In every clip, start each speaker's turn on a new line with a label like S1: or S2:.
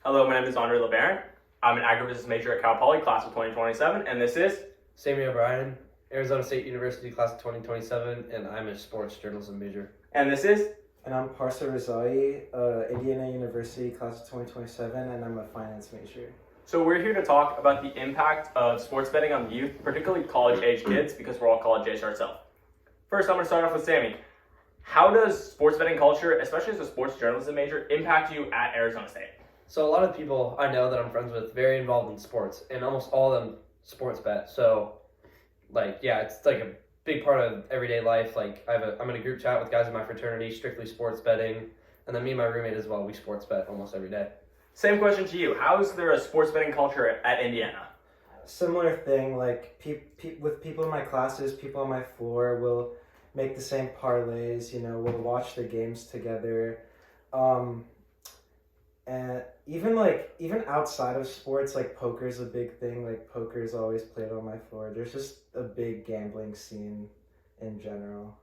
S1: Hello, my name is Andre LeBaron. I'm an agribusiness major at Cal Poly, class of 2027, and this is.
S2: Sammy O'Brien, Arizona State University, class of 2027, and I'm a sports journalism major.
S1: And this is.
S3: And I'm Parsa Rizai, Indiana University, class of 2027, and I'm a finance major.
S1: So we're here to talk about the impact of sports betting on the youth, particularly college-age kids, because we're all college-age ourselves. First, I'm going to start off with Sammy. How does sports betting culture, especially as a sports journalism major, impact you at Arizona State?
S2: So a lot of people I know that I'm friends with very involved in sports, and almost all of them sports bet. So, it's like a big part of everyday life. I'm in a group chat with guys in my fraternity, strictly sports betting, and then me and my roommate as well. We sports bet almost every day.
S1: Same question to you. How is there a sports betting culture at Indiana?
S3: Similar thing, with people in my classes, people on my floor will make the same parlays, we'll watch the games together. And even outside of sports, poker is a big thing. Poker is always played on my floor. There's just a big gambling scene in general.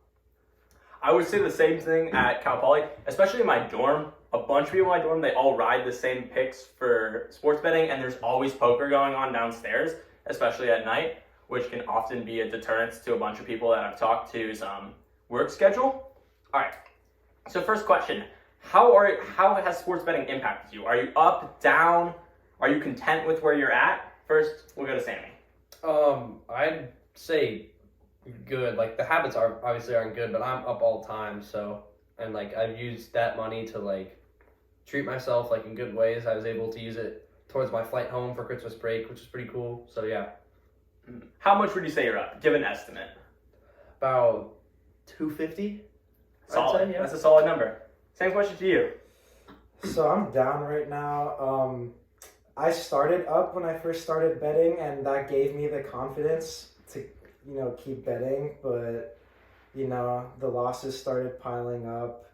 S1: I would say the same thing at Cal Poly, especially in my dorm. A bunch of people in my dorm, they all ride the same picks for sports betting, and there's always poker going on downstairs, especially at night, which can often be a deterrent to a bunch of people that I've talked to's work schedule. All right, so first question. How has sports betting impacted you? Are you up, down? Are you content with where you're at? First, we'll go to Sammy.
S2: I'd say good. The habits obviously aren't good, but I'm up all the time. So, and I've used that money to treat myself in good ways. I was able to use it towards my flight home for Christmas break, which is pretty cool. So yeah.
S1: How much would you say you're up? Give an estimate.
S2: About 250.
S1: Solid.
S2: I'd say, yeah.
S1: That's a solid number. Same question to you.
S3: So I'm down right now. I started up when I first started betting, and that gave me the confidence to, keep betting. But, the losses started piling up,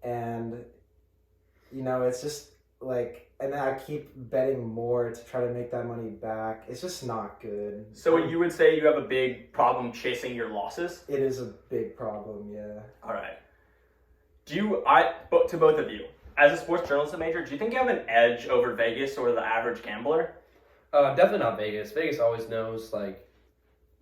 S3: and, it's just and then I keep betting more to try to make that money back. It's just not good.
S1: So you would say you have a big problem chasing your losses?
S3: It is a big problem, yeah.
S1: All right. To both of you, as a sports journalism major, do you think you have an edge over Vegas or the average gambler?
S2: Definitely not Vegas. Vegas always knows, I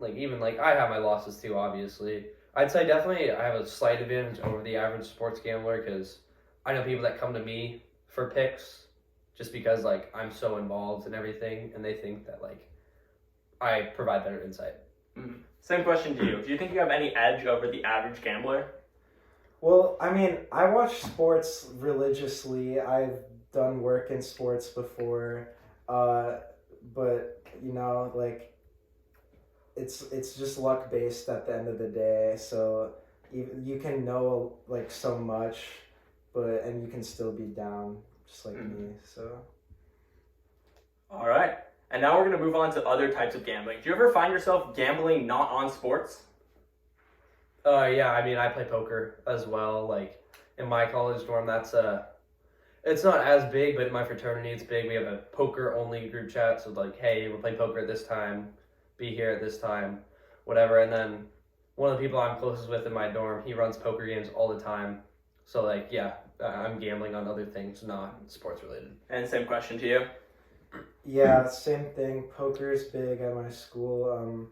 S2: have my losses too, obviously. I'd say definitely I have a slight advantage over the average sports gambler because I know people that come to me for picks just because, I'm so involved in everything, and they think that, I provide better insight.
S1: Mm-hmm. Same question to you. Do you think you have any edge over the average gambler?
S3: Well, I watch sports religiously. I've done work in sports before, but it's just luck based at the end of the day. So you can know so much, and you can still be down just like me. So.
S1: All right, and now we're gonna move on to other types of gambling. Do you ever find yourself gambling not on sports?
S2: Yeah, I play poker as well. In my college dorm, it's not as big, but in my fraternity, it's big. We have a poker-only group chat, so hey, we'll play poker at this time, be here at this time, whatever. And then one of the people I'm closest with in my dorm, he runs poker games all the time. So, I'm gambling on other things, not sports-related.
S1: And same question to you.
S3: Yeah, same thing. Poker's big at my school.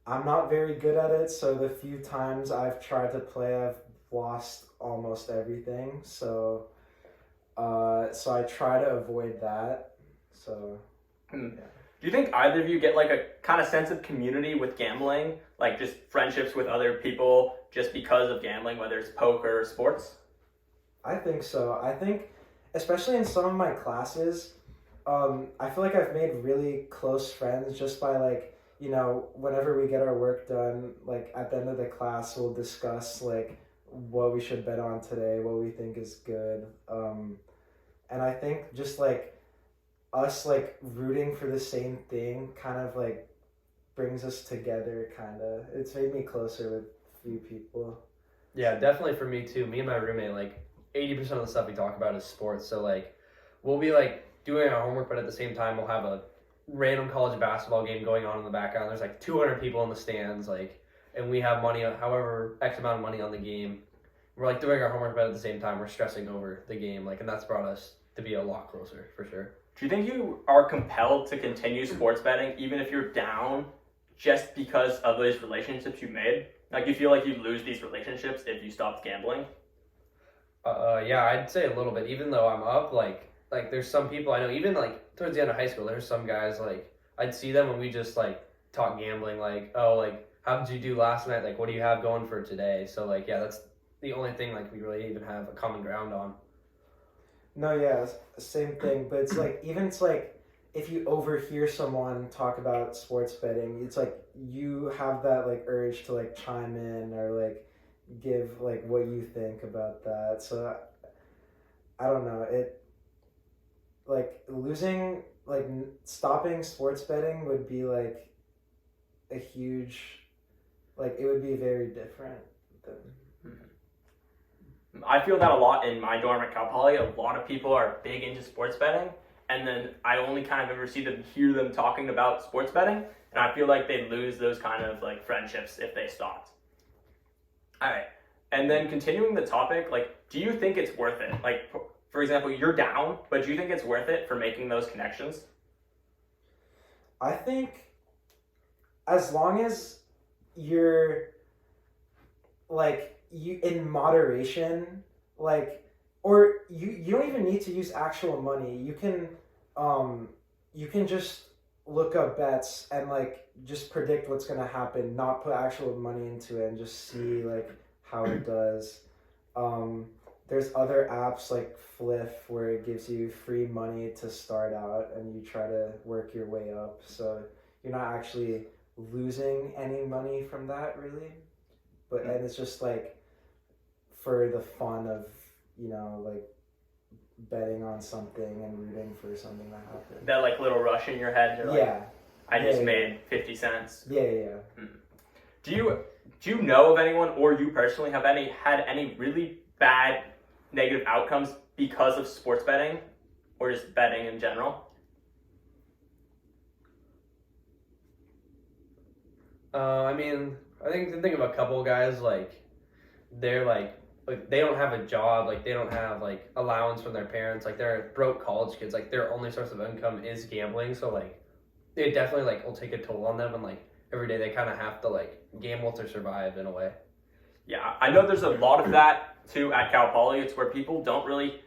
S3: I'm not very good at it, so the few times I've tried to play, I've lost almost everything. So I try to avoid that. So, yeah.
S1: Do you think either of you get a kind of sense of community with gambling, just friendships with other people just because of gambling, whether it's poker or sports?
S3: I think so. I think, especially in some of my classes, I feel like I've made really close friends just by whenever we get our work done, at the end of the class, we'll discuss what we should bet on today, what we think is good. And I think just us rooting for the same thing kind of brings us together, kind of. It's made me closer with a few people.
S2: Yeah, definitely for me too. Me and my roommate, 80% of the stuff we talk about is sports. So we'll be doing our homework, but at the same time we'll have a random college basketball game going on in the background. There's 200 people in the stands, and we have money, however X amount of money on the game. We're doing our homework, but at the same time we're stressing over the game, and that's brought us to be a lot closer for sure.
S1: Do you think you are compelled to continue sports betting even if you're down just because of those relationships you made? Like, you feel like you lose these relationships if you stopped gambling?
S2: Yeah, I'd say a little bit. Even though I'm up, like there's some people I know. Even like towards the end of high school, there's some guys like I'd see them and we just like talk gambling. Like, oh, like how did you do last night? Like, what do you have going for today? So like, yeah, that's the only thing like we really even have a common ground on.
S3: No, yeah, same thing. But it's like even it's like if you overhear someone talk about sports betting, it's like you have that like urge to like chime in or like give like what you think about that. So I don't know. It like losing like stopping sports betting would be like a huge like it would be very different than
S1: I feel that a lot in my dorm at Cal Poly. A lot of people are big into sports betting, and then I only kind of ever hear them talking about sports betting, and I feel like they lose those kind of like friendships if they stopped. All right, and then continuing the topic, like, do you think it's worth it? Like, for example, you're down, but do you think it's worth it for making those connections?
S3: I think as long as you're like you in moderation, like or you don't even need to use actual money. You can just look up bets and like just predict what's gonna happen, not put actual money into it and just see like how it does. There's other apps like Fliff where it gives you free money to start out and you try to work your way up. So you're not actually losing any money from that really. But and it's just like for the fun of, you know, like betting on something and rooting for something that happened.
S1: That like little rush in your head. You're like,
S3: Yeah.
S1: I just
S3: Yeah.
S1: made 50 cents.
S3: Yeah.
S1: Do you know of anyone, or you personally have had any really bad negative outcomes because of sports betting, or just betting in general?
S2: I mean, I think of a couple guys like they're like they don't have a job, like they don't have like allowance from their parents, like they're broke college kids, like their only source of income is gambling, so like it definitely like will take a toll on them, and like every day they kind of have to like gamble to survive in a way.
S1: Yeah, I know there's a lot of that too at Cal Poly. It's where people don't really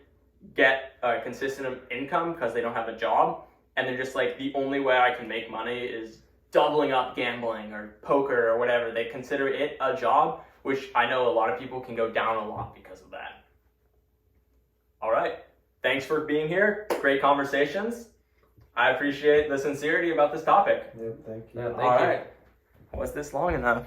S1: get a consistent income because they don't have a job, and they're just like, the only way I can make money is doubling up gambling or poker or whatever. They consider it a job, which I know a lot of people can go down a lot because of that. All right. Thanks for being here. Great conversations. I appreciate the sincerity about this topic.
S3: Yeah, thank you.
S2: Yeah, thank
S1: All
S2: you.
S1: right. Was this long enough?